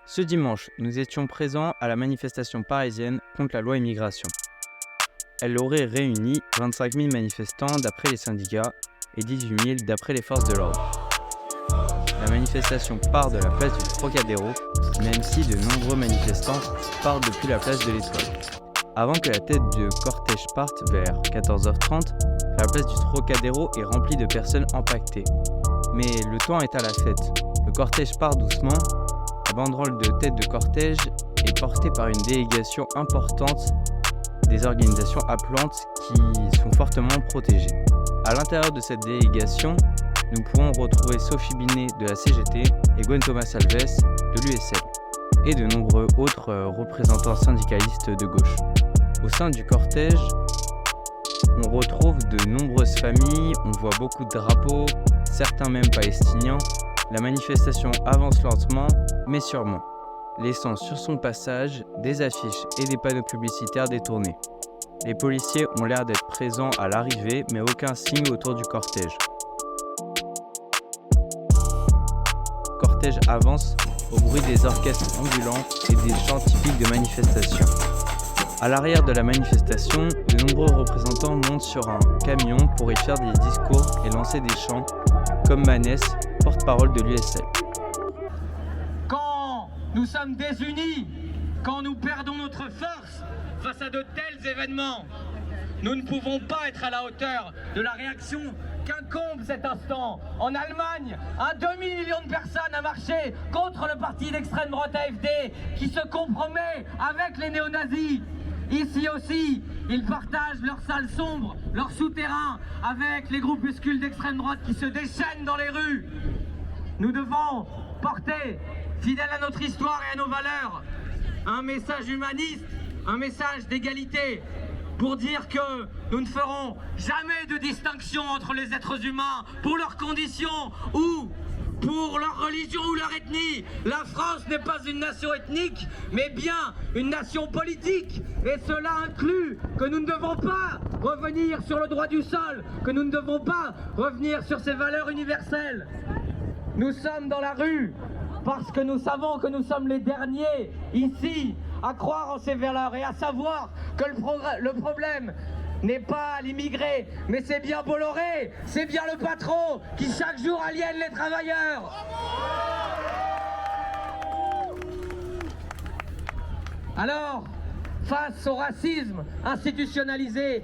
Ce dimanche, nous étions présents à la manifestation parisienne contre la loi immigration. Elle aurait réuni 25 000 manifestants d'après les syndicats et 18 000 d'après les forces de l'ordre. La manifestation part de la place du Trocadéro, même si de nombreux manifestants partent depuis la place de l'Étoile. Avant que la tête de cortège parte vers 14h30, la place du Trocadéro est remplie de personnes empaquetées. Mais le temps est à la fête. Le cortège part doucement. La banderole de tête de cortège est portée par une délégation importante des organisations appelantes qui sont fortement protégées. À l'intérieur de cette délégation, nous pourrons retrouver Sophie Binet de la CGT et Gwen Thomas-Alves de l'USL et de nombreux autres représentants syndicalistes de gauche. Au sein du cortège, on retrouve de nombreuses familles, on voit beaucoup de drapeaux, certains même palestiniens. La manifestation avance lentement, mais sûrement, laissant sur son passage des affiches et des panneaux publicitaires détournés. Les policiers ont l'air d'être présents à l'arrivée, mais aucun signe autour du cortège. Le cortège avance au bruit des orchestres ambulants et des chants typiques de manifestation. À l'arrière de la manifestation, de nombreux représentants montent sur un camion pour y faire des discours et lancer des chants, comme Manès, porte-parole de l'USL. Quand nous sommes désunis, quand nous perdons notre force face à de tels événements, nous ne pouvons pas être à la hauteur de la réaction qu'incombe cet instant. En Allemagne, un demi-million de personnes a marché contre le parti d'extrême droite AfD qui se compromet avec les néo-nazis. Ici aussi, ils partagent leurs salles sombres, leurs souterrains avec les groupuscules d'extrême droite qui se déchaînent dans les rues. Nous devons porter, fidèles à notre histoire et à nos valeurs, un message humaniste, un message d'égalité, pour dire que nous ne ferons jamais de distinction entre les êtres humains pour leurs conditions ou pour leur religion ou leur ethnie. La France n'est pas une nation ethnique, mais bien une nation politique. Et cela inclut que nous ne devons pas revenir sur le droit du sol, que nous ne devons pas revenir sur ces valeurs universelles. Nous sommes dans la rue parce que nous savons que nous sommes les derniers ici à croire en ces valeurs et à savoir que le problème n'est pas l'immigré, mais c'est bien Bolloré, c'est bien le patron qui chaque jour aliène les travailleurs. Alors, face au racisme institutionnalisé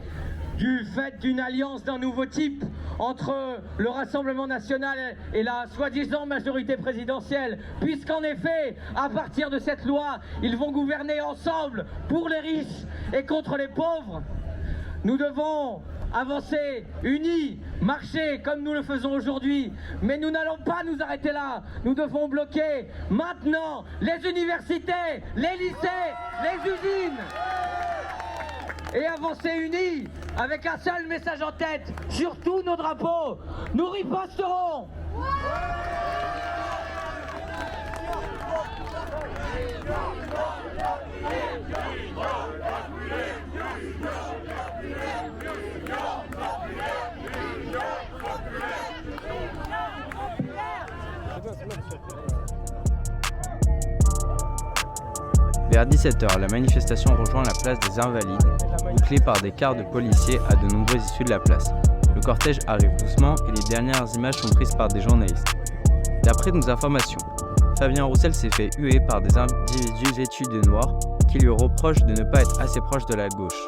du fait d'une alliance d'un nouveau type entre le Rassemblement national et la soi-disant majorité présidentielle, puisqu'en effet, à partir de cette loi, ils vont gouverner ensemble pour les riches et contre les pauvres, nous devons avancer unis, marcher comme nous le faisons aujourd'hui. Mais nous n'allons pas nous arrêter là. Nous devons bloquer maintenant les universités, les lycées, les usines. Et avancer unis avec un seul message en tête sur tous nos drapeaux. Nous riposterons. Vers 17h, la manifestation rejoint la place des Invalides, bouclée par des cars de policiers à de nombreuses issues de la place. Le cortège arrive doucement et les dernières images sont prises par des journalistes. D'après nos informations, Fabien Roussel s'est fait huer par des individus vêtus de noir qui lui reprochent de ne pas être assez proche de la gauche.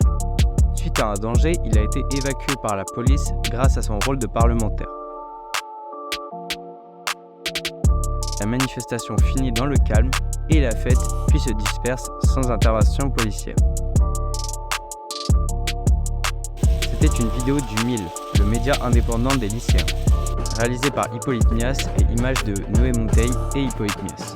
Suite à un danger, il a été évacué par la police grâce à son rôle de parlementaire. La manifestation finit dans le calme et la fête puis se disperse sans intervention policière. C'était une vidéo du MIL, le média indépendant des lycéens, réalisée par Hippolyte Mias et images de Noé Monteil et Hippolyte Mias.